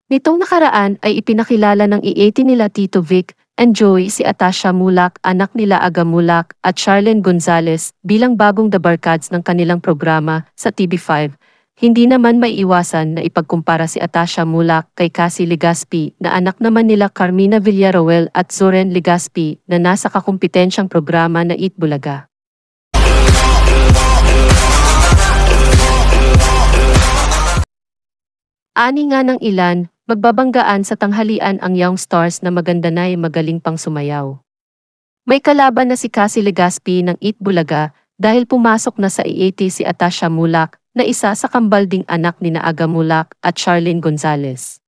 Nitong nakaraan ay ipinakilala ng i-80 nila Tito Vic and Joey si Atasha Mulak, anak nila Aga Mulak at Charlene Gonzalez bilang bagong The Barkads ng kanilang programa sa TV5. Hindi naman maiiwasan na ipagkumpara si Atasha Mulak kay Cassie Legaspi na anak naman nila Carmina Villarroel at Zoren Legaspi na nasa kakumpetensyang programa na Eat Bulaga. Ani nga ng ilan, magbabanggaan sa tanghalian ang young stars na maganda na ay magaling pang sumayaw. May kalaban na si Cassie Legaspi ng Eat Bulaga dahil pumasok na sa i-80 si Atasha Mulak na isa sa kambalding anak ni Aga Mulak at Charlene Gonzalez.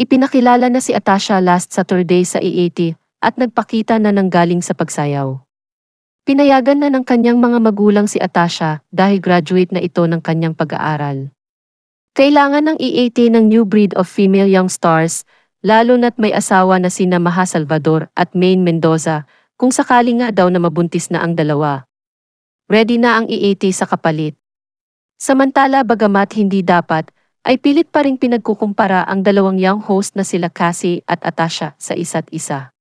Ipinakilala na si Atasha last Saturday sa i-80 at nagpakita na ng galing sa pagsayaw. Pinayagan na ng kanyang mga magulang si Atasha dahil graduate na ito ng kanyang pag-aaral. Kailangan ng i-80 ng new breed of female young stars, lalo na't may asawa na sina Maha Salvador at Maine Mendoza, kung sakali nga daw na mabuntis na ang dalawa. Ready na ang i-80 sa kapalit. Samantala bagamat hindi dapat, ay pilit pa ring pinagkukumpara ang dalawang young host na sila Cassie at Atasha sa isa't isa.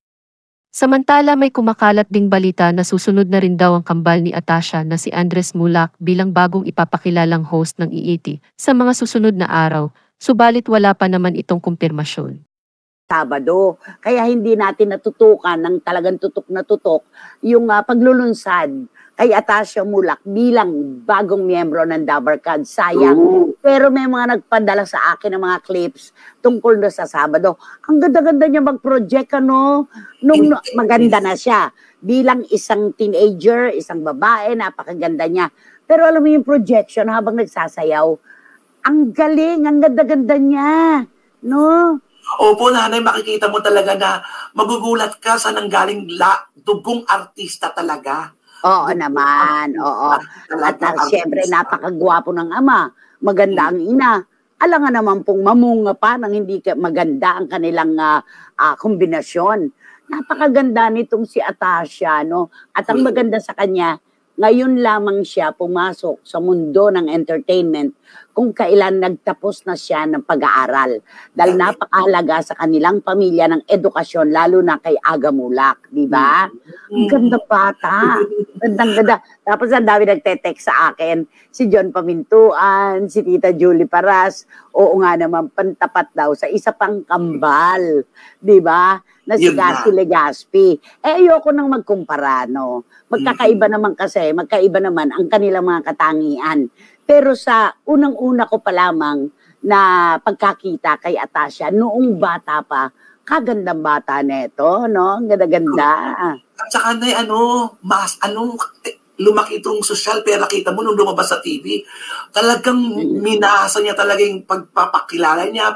Samantala may kumakalat ding balita na susunod na rin daw ang kambal ni Atasha na si Andres Mulak bilang bagong ipapakilalang host ng i-80 sa mga susunod na araw, subalit wala pa naman itong kumpirmasyon. Sabado, kaya hindi natin natutukan ng talagang tutok na tutok yung paglulunsad kay Atasha Mulak bilang bagong miyembro ng The Barkads. Sayang. Pero may mga nagpadala sa akin ng mga clips tungkol na sa Sabado. Ang ganda-ganda niya mag-project, ano? Nung maganda na siya. Bilang isang teenager, isang babae, napakaganda niya. Pero alam mo yung projection habang nagsasayaw, ang galing, ang ganda-ganda niya. No? Opo, nanay, makikita mo talaga na magugulat ka sa nanggaling dugong artista talaga. Oo naman, oo. At siyempre, napakagwapo ng ama. Maganda ang ina. Alangan naman pong mamunga pa nang hindi maganda ang kanilang kombinasyon. Napakaganda nitong si Atasha, no? At ang maganda sa kanya, ngayon lamang siya pumasok sa mundo ng entertainment kung kailan nagtapos na siya ng pag-aaral. Dahil napakahalaga sa kanilang pamilya ng edukasyon, lalo na kay Aga Mulak, di ba? Ang ganda bata. Gandang-ganda. Tapos ang dami nagte-text sa akin, si John Pamintuan, si Tita Julie Paras, oo nga naman, pantapat daw sa isa pang kambal, di ba? Na si Cassie Legaspi. Ayoko nang magkumpara, no? Magkakaiba naman kasi, magkaiba naman ang kanilang mga katangian. Pero sa unang-una ko pa lamang na pagkakita kay Atasha, noong bata pa, kagandang bata neto, no? Ang ganda-ganda. At saka na, lumaki itong social, pero nakita mo nung lumabas sa TV, talagang minasa niya talaga yung pagpapakilala niya.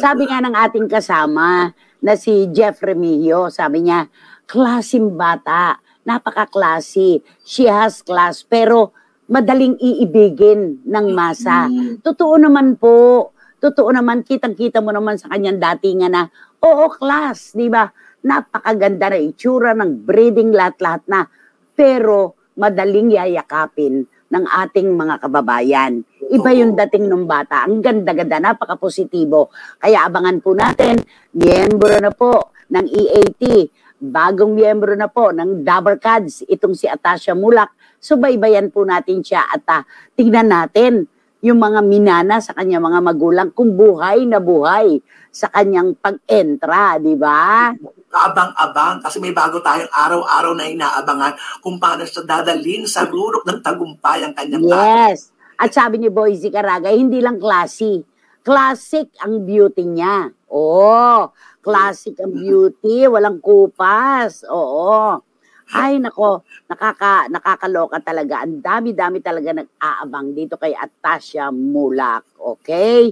Sabi nga ng ating kasama na si Jeff Remigio, sabi niya, klaseng bata, napaka-classy, she has class, pero madaling iibigin ng masa. Totoo naman po, totoo naman, kitang-kita mo naman sa kanyang datingan na, oo, class, di ba? Napakaganda na itsura ng breeding lahat-lahat na, pero madaling yayakapin ng ating mga kababayan. Iba yung dating ng bata. Ang ganda-ganda, napaka-positibo. Kaya abangan po natin, miyembro na po ng i-80, bagong miyembro na po ng The Barkads, itong si Atasha Mulak. Subaybayan po natin siya at tignan natin yung mga minana sa kanyang mga magulang kung buhay na buhay sa kanyang pag-entra, di ba? Abang-abang kasi may bago tayong araw-araw na inaabangan kung paano siya dadalhin sa rurok ng tagumpay ang kanyang Yes. At sabi ni Boyzy Caraga, hindi lang classy. Classic ang beauty niya. Oo. Classic ang beauty. Walang kupas. Oo. Ay, nako. Nakakaloka talaga. Ang dami-dami talaga nag-aabang dito kay Atasha Mulak. Okay?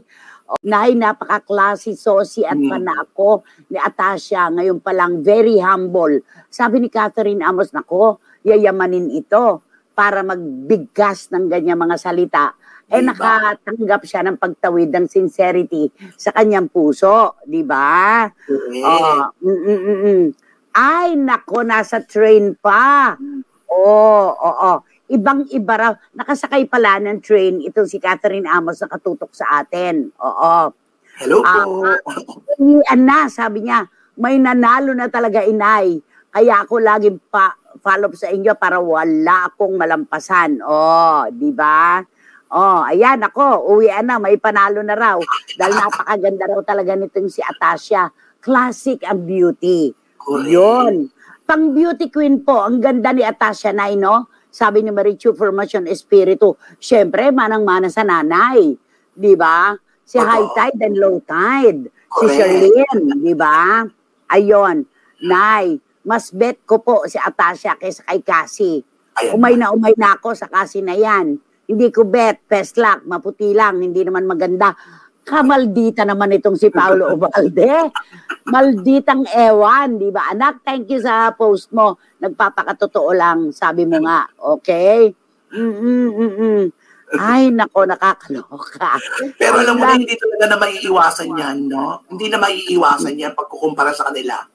Napaka-classy, saucy at panako ni Atasha. Ngayon pa lang, very humble. Sabi ni Catherine Amos, nako, yayamanin ito para magbigkas ng ganyan mga salita. Nakatanggap siya ng pagtawid ng sincerity sa kanyang puso. Di ba? Ay, nako, nasa train pa. Oo. Ibang-iba raw. Nakasakay pala ng train itong si Catherine Amos na katutok sa atin. Oo. Hello po. Uwian na, sabi niya. May nanalo na talaga, inay. Kaya ako laging follow up sa inyo para wala akong malampasan. Oh, di ba? Oh, ayan ako, uwian na, may panalo na raw. Dahil napakaganda raw talaga nitong si Atasha. Classic ang beauty. Correct. Yun. Pang beauty queen po, ang ganda ni Atasha, Nay, no? Sabi ni Marichu Formation Espiritu, syempre, manang-mana sa nanay. Di ba? Si high tide and low tide. Si Correct. Charlene, di ba? Ayon, Nay, mas bet ko po si Atasha kaysa kay Cassie. Ayan. Umay na ako sa Cassie na yan. Hindi ko bet, best luck, maputi lang, hindi naman maganda. Kamaldita naman itong si Paolo Ubalde. Malditang ewan, di ba anak? Thank you sa post mo. Nagpapakatotoo lang, sabi mo nga. Okay? Ay, nako, nakakaloka. Pero alam mo na, hindi talaga na maiiwasan yan, no? Hindi na maiiwasan yan pagkukumpara sa kanila.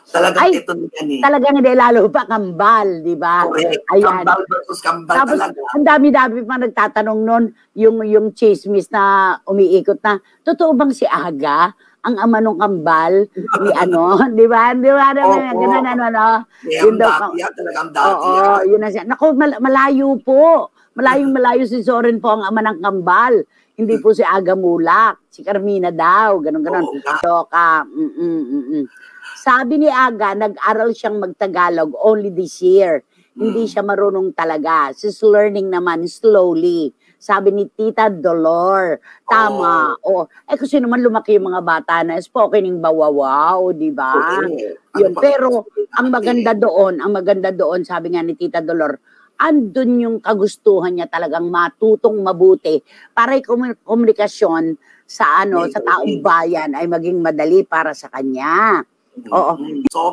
Talagang ito yan eh. Talagang hindi, lalo pa kambal, di ba? Correct. Ayan. Kambal versus kambal Tapos, talaga. ang dami-dami pa nagtatanong nun, yung chismis na umiikot na, totoo bang si Aga, ang ama nung kambal, ni ano, di ba? Di ba? Ganun, ano. Yung dati yan, talagang dati yan. Oo, yun na siya. Naku, malayo po. Malayong-malayo si Soren po ang ama ng kambal. Hindi po si Aga Mulak. Si Carmina daw. Ganun. Doka. Sabi ni Aga, nag-aral siyang magtagalog only this year. Hindi siya marunong talaga. She's learning naman slowly. Sabi ni Tita Dolor. Tama. Kasi naman lumaki yung mga bata na spokening bawawaw, di ba? Yun. Pero ang maganda doon, sabi nga ni Tita Dolor, andun yung kagustuhan niya talagang matutong mabuti para yung komunikasyon sa sa taong bayan ay maging madali para sa kanya. Oo.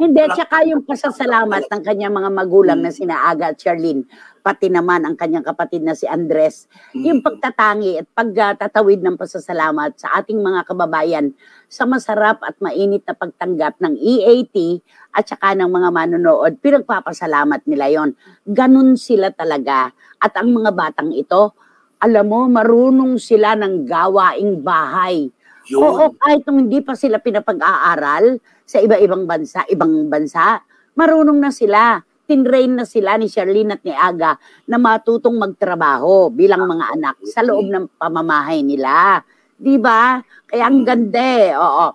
Hindi, tsaka yung pasasalamat ng kanyang mga magulang na sina Aga at Charlene, pati naman ang kanyang kapatid na si Andres, yung pagtatangi at pagtatawid ng pasasalamat sa ating mga kababayan sa masarap at mainit na pagtanggap ng EAT at saka ng mga manonood, pinagpapasalamat nila yon. Ganun sila talaga. At ang mga batang ito, alam mo, marunong sila ng gawaing bahay. Yun. Oo, kahit nung hindi pa sila pinapag-aaral sa ibang bansa, marunong na sila. Tinrain na sila ni Charlene at ni Aga na matutong magtrabaho bilang mga anak sa loob ng pamamahay nila. Di ba? Kaya ang ganda Oo.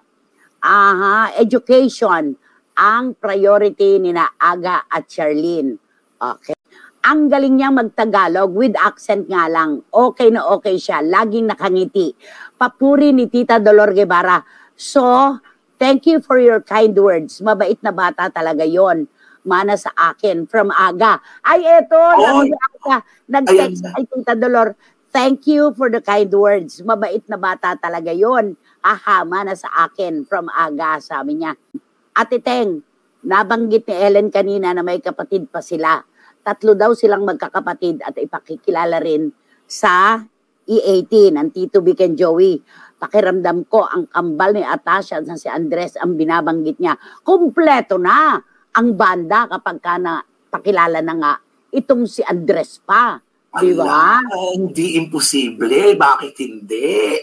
Education ang priority ni na Aga at Charlene. Okay. Ang galing niya magtagalog with accent nga lang. Okay na okay siya. Laging nakangiti. Papuri ni Tita Dolor Guevara. So, thank you for your kind words. Mabait na bata talaga yon. Mana sa akin from Aga. Ay, eto. Nag-text ay Tita Dolor. Thank you for the kind words. Mabait na bata talaga yon. Mana sa akin from Aga, sabi niya. Ate Teng, nabanggit ni Ellen kanina na may kapatid pa sila. 3 daw silang magkakapatid at ipakikilala rin sa E18 ng Tito Vic and Joey. Pakiramdam ko ang kambal ni Atasha at si Andres ang binabanggit niya. Kompleto na ang banda kapag pakilala na nga itong si Andres pa. Di ba? Hindi imposible. Bakit hindi?